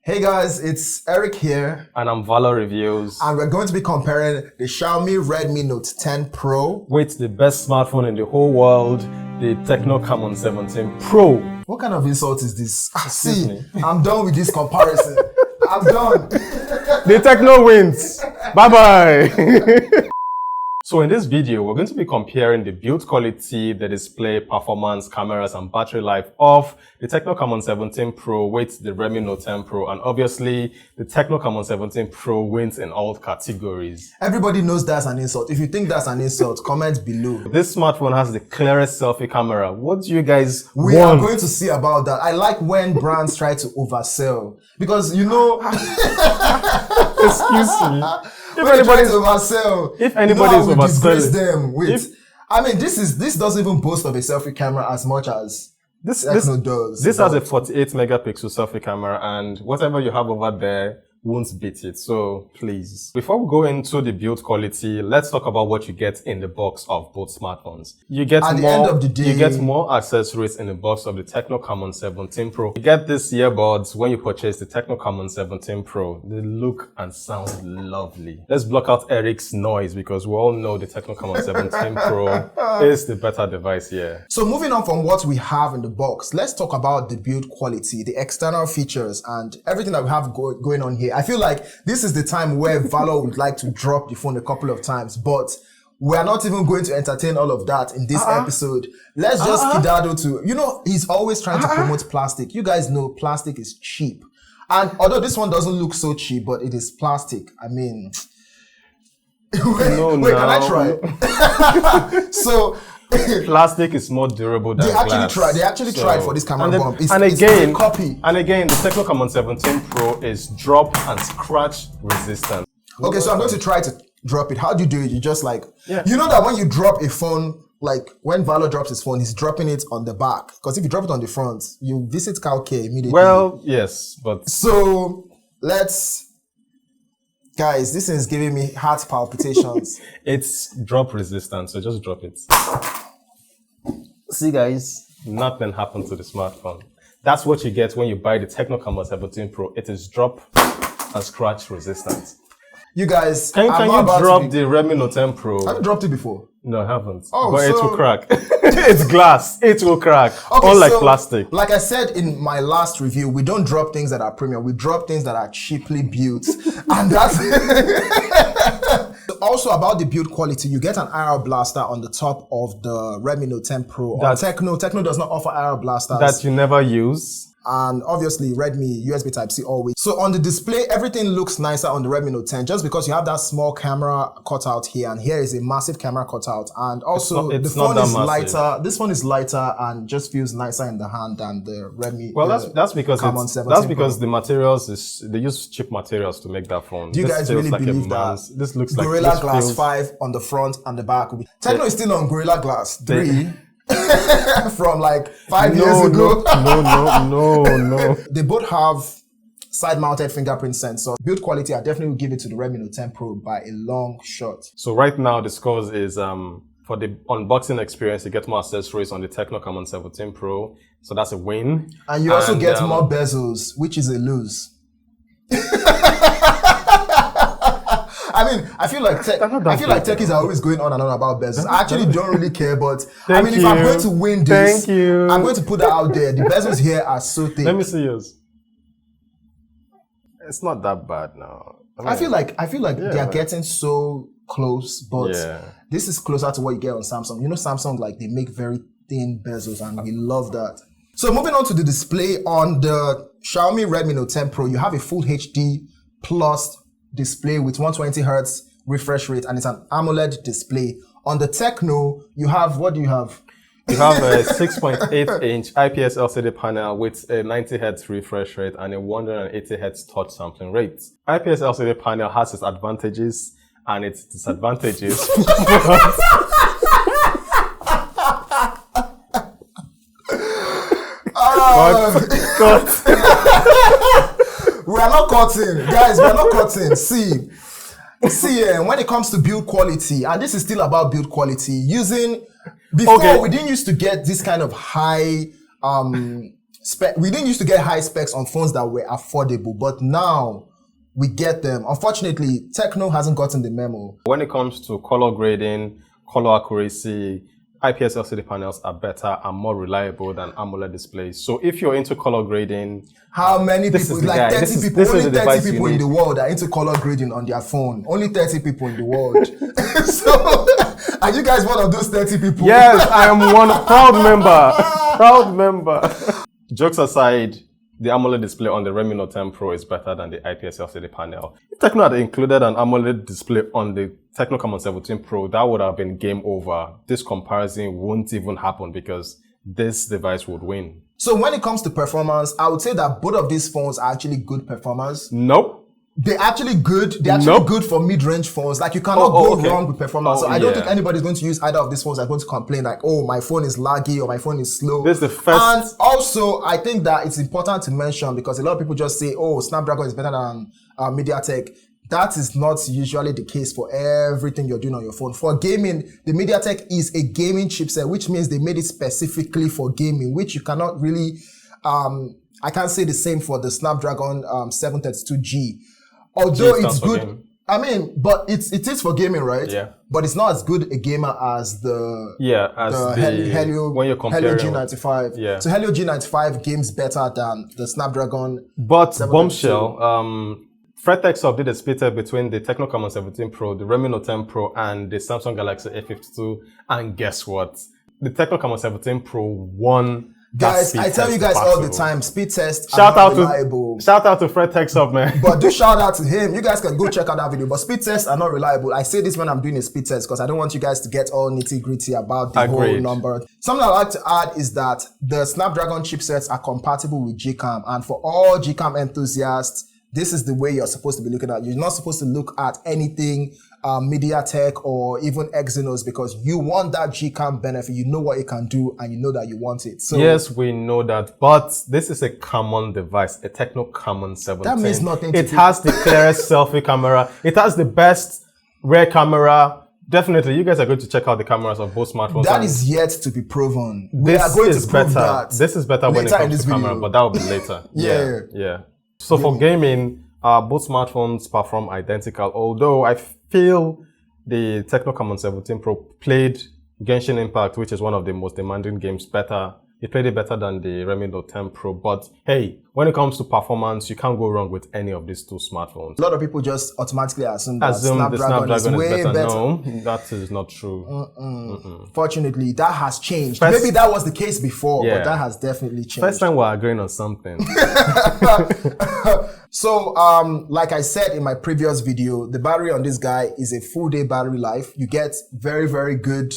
Hey guys, it's Eric here. And I'm Valor Reviews. And we're going to be comparing the Xiaomi Redmi Note 10 Pro with the best smartphone in the whole world, the Tecno Camon 17 Pro. What kind of insult is this? See, I'm done with this comparison. I'm done. The Tecno wins. Bye-bye. So in this video, we're going to be comparing the build quality, the display, performance, cameras, and battery life of the Tecno Camon 17 Pro with the Redmi Note 10 Pro. And obviously, the Tecno Camon 17 Pro wins in all categories. Everybody knows that's an insult. If you think that's an insult, comment below. This smartphone has the clearest selfie camera. What do you guys want? We are going to see about that. I like when brands try to oversell. Because, you know... Excuse me. If anybody's oversell, if anybody's overselling them with, I mean, this doesn't even boast of a selfie camera as much as Tecno does. This has a 48 megapixel selfie camera, and whatever you have over there won't beat it. So please, before we go into the build quality, let's talk about what you get in the box of both smartphones. You get at the end of the day, you get more accessories in the box of the Tecno Camon 17 Pro. You get these earbuds when you purchase the Tecno Camon 17 Pro. They look and sound lovely. Let's block out Eric's noise because we all know the Tecno Camon 17 Pro is the better device here. So moving on from what we have in the box, let's talk about the build quality, the external features, and everything that we have going on here. I feel like this is the time where Valor would like to drop the phone a couple of times, but we're not even going to entertain all of that in this episode. Let's just skedaddle to, you know, he's always trying to promote plastic. You guys know plastic is cheap. And although this one doesn't look so cheap, but it is plastic. I mean, wait, can I try? So, plastic is more durable than glass. They actually tried for this camera bump. It's a copy. And again, the Tecno Camon 17 Pro is drop and scratch resistant. Okay, so I'm going to try to drop it. How do you do it? You just like, you know that when you drop a phone, like when Valor drops his phone, he's dropping it on the back. Because if you drop it on the front, you visit CalCare immediately. Well, yes, but... So, guys, this is giving me heart palpitations. It's drop resistant, so just drop it. See, guys, nothing happened to the smartphone. That's what you get when you buy the Tecno Camon 17 Pro. It is drop and scratch resistant. You guys, can you drop the Redmi Note 10 Pro? Have you dropped it before? No, I haven't. Oh, but it will crack. It's glass. It will crack. Okay, unlike plastic. Like I said in my last review, we don't drop things that are premium. We drop things that are cheaply built. And that's also about the build quality. You get an IR blaster on the top of the Redmi Note 10 Pro. Tecno does not offer IR blasters. That you never use. And obviously Redmi USB Type-C always. So on the display, everything looks nicer on the Redmi Note 10 just because you have that small camera cutout here, and here is a massive camera cutout. And also the phone is lighter. This one is lighter and just feels nicer in the hand than the Redmi. Well, that's because the materials they use cheap materials to make that phone. Do you guys really believe that? This looks like Gorilla Glass 5 on the front and the back. Tecno is still on Gorilla Glass 3. From like 5 years ago. No. They both have side-mounted fingerprint sensor. Build quality, I definitely would give it to the Redmi Note 10 Pro by a long shot. So right now the scores is for the unboxing experience, you get more accessories on the Tecno Camon 17 Pro. So that's a win. And you also get more bezels, which is a lose. I mean, I feel like techies are always going on and on about bezels. I actually don't really care, but if I'm going to win this, I'm going to put that out there. The bezels here are so thick. Let me see yours. It's not that bad now. I feel like they are getting so close, but this is closer to what you get on Samsung. You know, Samsung, like, they make very thin bezels, and we love that. So moving on to the display on the Xiaomi Redmi Note 10 Pro, you have a full HD plus display with 120 Hz refresh rate, and it's an AMOLED display. On the Tecno, you have, what do you have? You have a 6.8-inch IPS LCD panel with a 90 Hz refresh rate and a 180 Hz touch sampling rate. IPS LCD panel has its advantages and its disadvantages. We are not cutting, guys. We are not cutting. See, when it comes to build quality, and this is still about build quality, we didn't used to get this kind of high we didn't used to get high specs on phones that were affordable, but now we get them. Unfortunately, Tecno hasn't gotten the memo. When it comes to color grading, color accuracy, IPS LCD panels are better and more reliable than AMOLED displays. So if you're into color grading, how many people, like 30 people, only 30 people in the world are into color grading on their phone. Only 30 people in the world. So, are you guys one of those 30 people? Yes, I am one proud member. Proud member. Jokes aside, the AMOLED display on the Redmi Note 10 Pro is better than the IPS LCD panel. If Tecno had included an AMOLED display on the Tecno Camon 17 Pro, that would have been game over. This comparison won't even happen because this device would win. So when it comes to performance, I would say that both of these phones are actually good performers. Nope. They're actually good. They're actually good for mid-range phones. Like, you cannot go wrong with performance. So I don't think anybody's going to use either of these phones are going to complain like, oh, my phone is laggy or my phone is slow. This is the first. And also, I think that it's important to mention, because a lot of people just say, oh, Snapdragon is better than MediaTek. That is not usually the case for everything you're doing on your phone. For gaming, the MediaTek is a gaming chipset, which means they made it specifically for gaming, which you cannot really, I can't say the same for the Snapdragon 732G. Although it's good, I mean, but it is for gaming, right? Yeah. But it's not as good a gamer as the Helio G95. Yeah. So Helio G95 games better than the Snapdragon. But bombshell, FretTechSoft did a split test between the Tecno Camon 17 Pro, the Redmi Note 10 Pro, and the Samsung Galaxy A52. And guess what? The Tecno Camon 17 Pro won. Guys, I tell you guys all the time, speed tests shout are out not reliable. Shout out to FretTechSoft, man. But do shout out to him. You guys can go check out that video. But speed tests are not reliable. I say this when I'm doing a speed test because I don't want you guys to get all nitty gritty about the whole number. Something I'd like to add is that the Snapdragon chipsets are compatible with Gcam. And for all Gcam enthusiasts, this is the way you're supposed to be looking at. You're not supposed to look at anything MediaTek or even Exynos, because you want that Gcam benefit. You know what it can do and you know that you want it. So yes, we know that, but this is a common device, a Tecno Camon 17. That means nothing. It has the clearest selfie camera. It has the best rear camera. Definitely, you guys are going to check out the cameras of both smartphones. That is yet to be proven. We are going to prove that. This is better when it comes to camera, but that will be later. Yeah. So for gaming, both smartphones perform identical, although I feel the Tecno Camon 17 Pro played Genshin Impact, which is one of the most demanding games, better. It played it better than the Redmi Note 10 Pro. But hey, when it comes to performance, you can't go wrong with any of these two smartphones. A lot of people just automatically assume that Snapdragon is way better. No, that is not true. Fortunately, that has changed. Maybe that was the case before, but that has definitely changed. First time we're agreeing on something. So, like I said in my previous video, the battery on this guy is a full day battery life. You get very, very good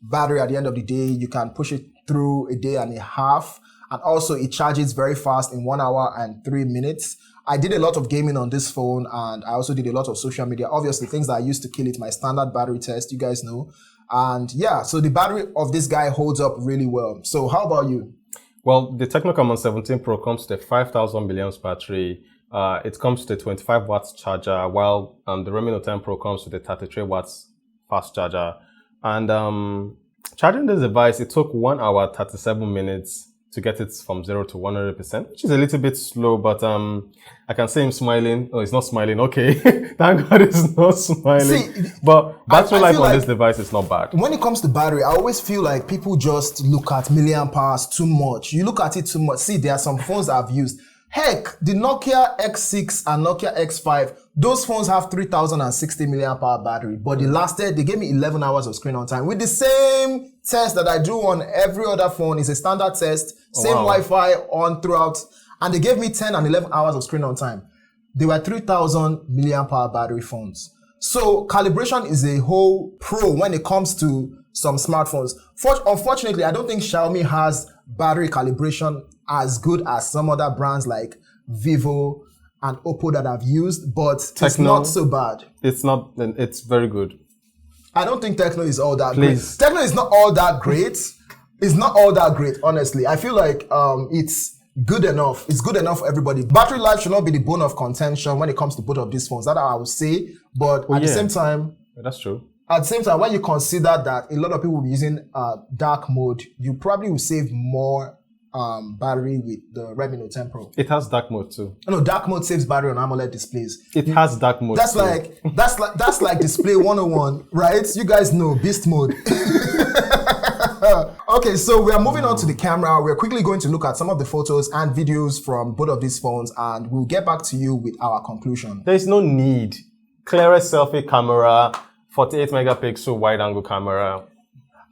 battery at the end of the day. You can push it through a day and a half. And also it charges very fast in 1 hour and 3 minutes. I did a lot of gaming on this phone and I also did a lot of social media. Obviously, things that I used to kill it, my standard battery test, you guys know. And yeah, so the battery of this guy holds up really well. So how about you? Well, the Tecno Camon 17 Pro comes with a 5,000 milliamps battery. It comes with a 25 watts charger, while the Redmi Note 10 Pro comes with a 33 watts fast charger. And charging this device, it took 1 hour, 37 minutes to get it from 0 to 100%, which is a little bit slow, but I can see him smiling. Oh, he's not smiling. Okay. Thank God he's not smiling. See, but battery life on this device is not bad. When it comes to battery, I always feel like people just look at milliamp hours too much. You look at it too much. See, there are some phones that I've used. Heck, the Nokia X6 and Nokia X5, those phones have 3060 milliamp hour battery, but they gave me 11 hours of screen on time with the same test that I do on every other phone. It's a standard test, same Wi-Fi on throughout, and they gave me 10 and 11 hours of screen on time. They were 3000 milliamp hour battery phones. So calibration is a whole pro when it comes to some smartphones. Unfortunately, I don't think Xiaomi has battery calibration as good as some other brands like Vivo and Oppo that I've used, but it's not so bad. It's very good. I don't think Tecno is all that great. Tecno is not all that great. It's not all that great, honestly. I feel like it's good enough. It's good enough for everybody. Battery life should not be the bone of contention when it comes to both of these phones. That's what I would say. But at the same time, that's true. At the same time, when you consider that a lot of people will be using dark mode, you probably will save more battery with the Redmi Note 10 Pro. It has dark mode too. No, dark mode saves battery on AMOLED displays. It has dark mode. That's too. that's like display 101, right? You guys know beast mode. Okay, so we are moving on to the camera. We're quickly going to look at some of the photos and videos from both of these phones, and we'll get back to you with our conclusion. There's no need. Clearest selfie camera, 48 megapixel wide angle camera.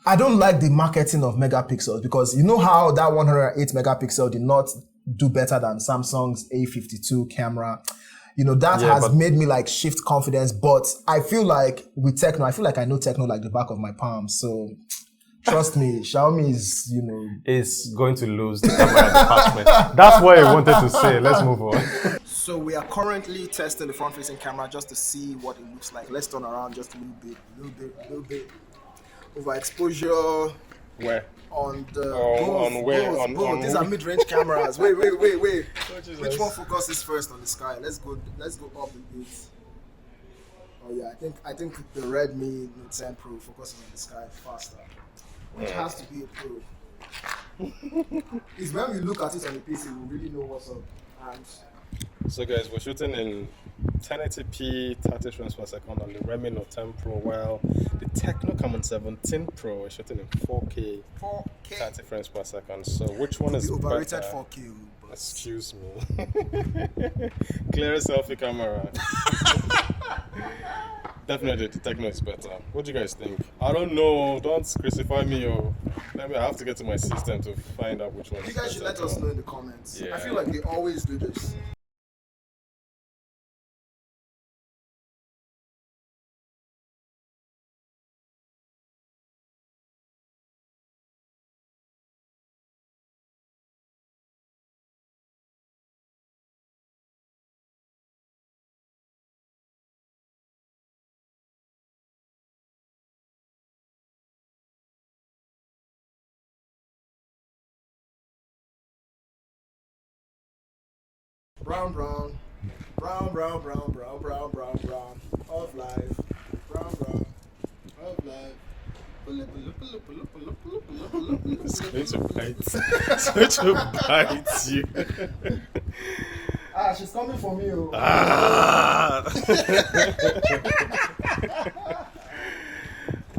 I don't like the marketing of megapixels because you know how that 108 megapixel did not do better than Samsung's A52 camera. You know, that has made me like shift confidence, but I feel like with Tecno, I know Tecno like the back of my palm. So trust me, Xiaomi is, is going to lose the camera department. That's what I wanted to say. Let's move on. So we are currently testing the front-facing camera just to see what it looks like. Let's turn around just a little bit. Overexposure. Where? On the on these are mid-range cameras. Wait. Which one focuses first on the sky? Let's go up a bit. Oh yeah, I think the Redmi Note 10 Pro focuses on the sky faster. Which has to be a pro. It's when we look at it on the PC, we really know what's up. And so guys, we're shooting in 1080p 30 frames per second on the Redmi Note 10 Pro, while the Tecno Camon 17 Pro is shooting in 4K 30 frames per second. So which one is overrated better? 4K. But Excuse me. Clearest selfie camera. Definitely the Tecno is better. What do you guys think? I don't know. Don't crucify me. I have to get to my system to find out which one. You guys should let us know in the comments. Yeah. I feel like they always do this. Brown. Of life. Brown. Of life. It's going to bite. It's going to bite you. She's coming for me.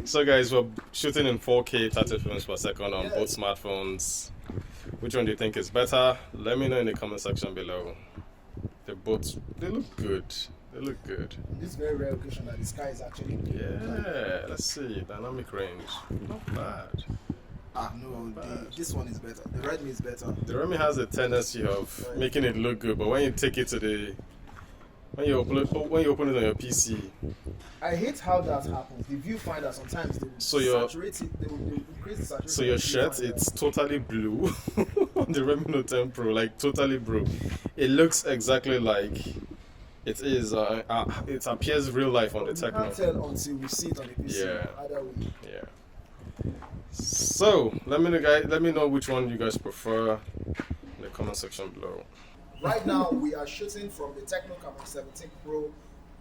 So guys, we're shooting in 4K 30 frames per second on both smartphones. Which one do you think is better? Let me know in the comment section below. They look good. They look good. This very rare occasion that the sky is actually blue. Yeah, let's see. Dynamic range. Not bad. This one is better. The Redmi is better. The Redmi has a tendency of making it look good, but when you take it to when you open it on your PC, I hate how that happens. The viewfinder sometimes they will saturate it. They will increase the saturation. So your shirt, it's totally blue on the Redmi Note 10 Pro, like totally blue. It looks exactly like it is. It appears real life on the Tecno. You can't tell until we see it on the PC. Yeah. Either way. Yeah. So let me know which one you guys prefer in the comment section below. Right now we are shooting from the Tecno Camon 17 Pro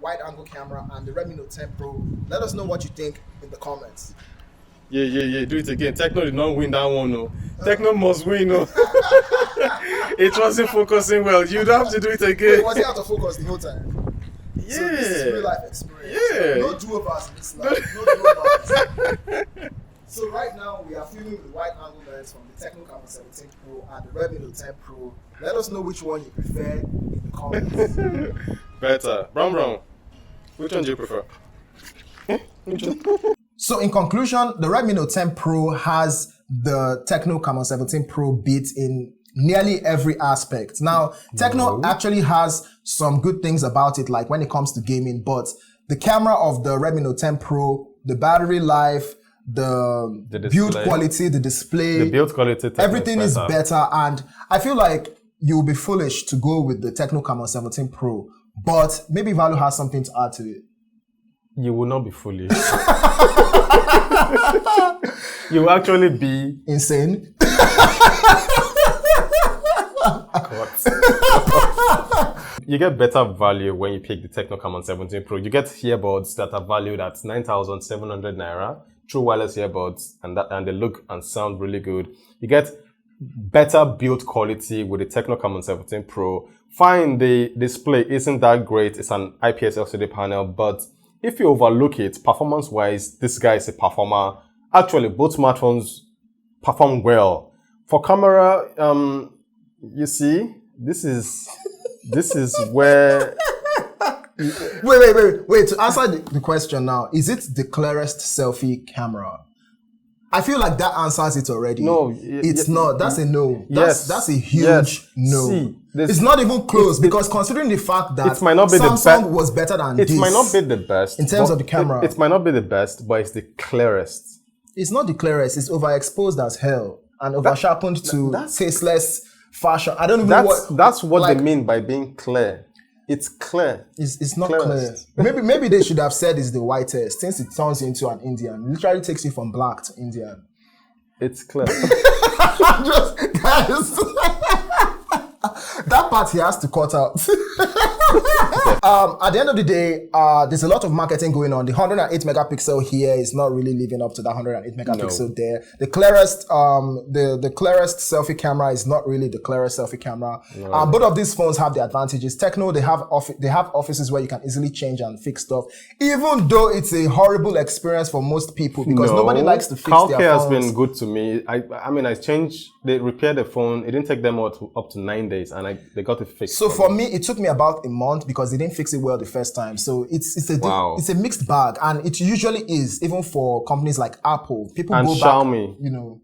wide angle camera and the Redmi Note 10 Pro. Let us know what you think in the comments. Yeah. Do it again. Tecno did not win that one, no. Tecno must win, no. It wasn't focusing well. You'd have to do it again. It wasn't out of focus the whole time. Yeah. So this is real life experience. Yeah. No do-overs in this life. No do-overs. So right now we are filming with wide angle lens from the Tecno Camon 17 Pro and the Redmi Note 10 Pro. Let us know which one you prefer in the comments. Better. Brown. Which one do you prefer? So in conclusion, the Redmi Note 10 Pro has the Tecno Camon 17 Pro beat in nearly every aspect. Now, Tecno actually has some good things about it, like when it comes to gaming, but the camera of the Redmi Note 10 Pro, the battery life, the build quality, the display, the build quality, everything is better. And I feel like you'll be foolish to go with the Tecno Camon 17 Pro, but maybe Value has something to add to it. You will not be foolish. You will actually be insane. You get better value when you pick the Tecno Camon 17 Pro. You get earbuds that are valued at 9,700 naira, true wireless earbuds, and they look and sound really good. You get better build quality with the Tecno Camon 17 Pro. Fine, the display isn't that great. It's an IPS LCD panel, but if you overlook it, performance-wise, this guy is a performer. Actually, both smartphones perform well. For camera, you see, this is where... Wait. To answer the question now, is it the clearest selfie camera? I feel like that answers it already. No, it's not. That's a no. Yes, that's a huge no. See, it's not even close because considering the fact that it might not be Samsung was better than this. It might not be the best in terms of the camera. It might not be the best, but it's the clearest. It's not the clearest. It's overexposed as hell and oversharpened to tasteless fashion. I don't even know what. That's what they mean by being clear. It's clear. It's not clear. Maybe they should have said it's the whitest since it turns into an Indian. It literally takes you from black to Indian. It's clear. Guys, that part he has to cut out. At the end of the day, there's a lot of marketing going on. The 108 megapixel here is not really living up to that 108 megapixel there. The clearest, the clearest selfie camera is not really the clearest selfie camera. No. Both of these phones have the advantages. Tecno, they have offices where you can easily change and fix stuff, even though it's a horrible experience for most people because nobody likes to fix their phones. CalCare has been good to me. I mean, they repaired the phone. It didn't take them up to 9 days, and they got it fixed. So for me, it took me about a month because they didn't fix it well the first time. So it's a mixed bag, and it usually is, even for companies like Apple. People and go Xiaomi. back, you know.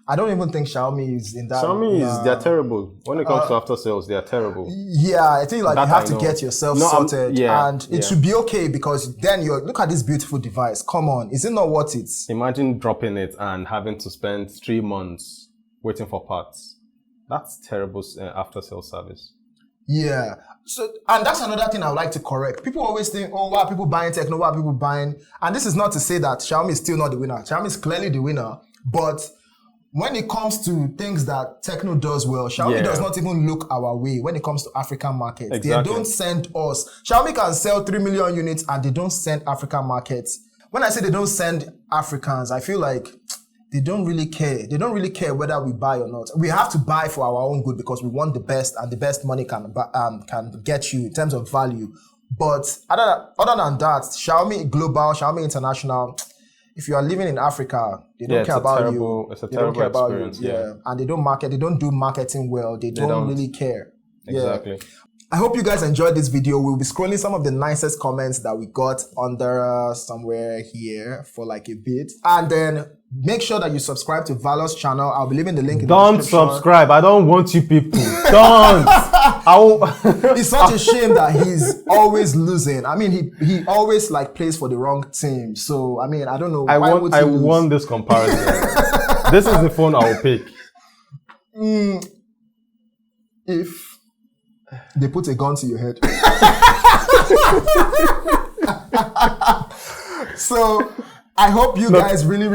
I don't even think Xiaomi is in that. Xiaomi they're terrible. When it comes to after sales, they are terrible. Yeah, I think like you have to get yourself sorted, and it should be okay because then look at this beautiful device. Come on, is it not worth it? Imagine dropping it and having to spend 3 months waiting for parts. That's terrible after sales service. Yeah. So, and that's another thing I would like to correct. People always think, oh, why are people buying Tecno? Why are people buying? And this is not to say that Xiaomi is still not the winner. Xiaomi is clearly the winner. But when it comes to things that Tecno does well, Xiaomi does not even look our way when it comes to African markets. Exactly. They don't send us. Xiaomi can sell 3 million units and they don't send African markets. When I say they don't send Africans, I feel like they don't really care. They don't really care whether we buy or not. We have to buy for our own good because we want the best, and the best money can get you in terms of value. But other than that, Xiaomi Global, Xiaomi International, if you are living in Africa, they don't care about you. It's a terrible experience. And they don't market. They don't do marketing well. They don't really care. Exactly. Yeah. I hope you guys enjoyed this video. We'll be scrolling some of the nicest comments that we got under somewhere here for like a bit. And then make sure that you subscribe to Valor's channel. I'll be leaving the link in the description. Don't subscribe. I don't want you people. Don't. It's such a shame that he's always losing. I mean, he always like plays for the wrong team. So, I mean, I don't know. I won this comparison. This is the phone I will pick. If they put a gun to your head. So I hope you guys really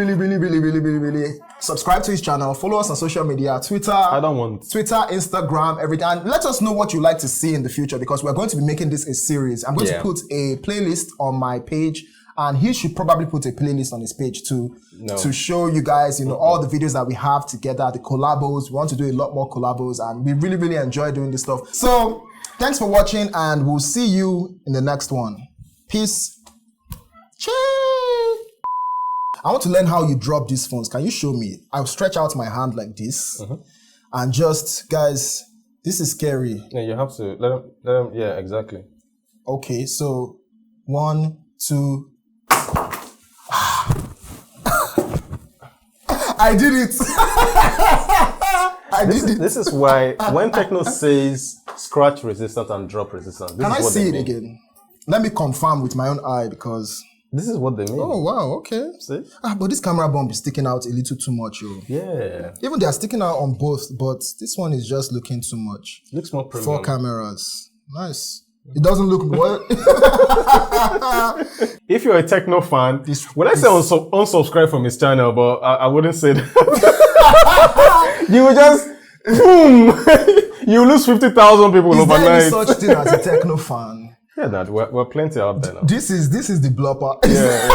subscribe to his channel. Follow us on social media, Twitter, Instagram, everything. And let us know what you like to see in the future because we're going to be making this a series. I'm going to put a playlist on my page, and he should probably put a playlist on his page too to show you guys, all the videos that we have together, the collabos. We want to do a lot more collabos, and we really enjoy doing this stuff. So thanks for watching, and we'll see you in the next one. Peace. Cheers. I want to learn how you drop these phones. Can you show me? I'll stretch out my hand like this, and just, guys, this is scary. Yeah, you have to let them. Yeah, exactly. Okay, so 1, 2. I did it. This is why when Tecno says scratch resistant and drop resistant, can I see it again? Let me confirm with my own eye because this is what they mean. Oh wow, okay. See? But this camera bump is sticking out a little too much, yo. Yeah. Even they are sticking out on both, but this one is just looking too much. Looks more premium. 4 cameras. Nice. It doesn't look what? If you're a Tecno fan, when I say unsubscribe from his channel, but I wouldn't say that. You will just boom. You lose 50,000 people overnight. Is there any such thing as a Tecno fan? Yeah, Dad, we're plenty out there now. This is the blopper. Yeah.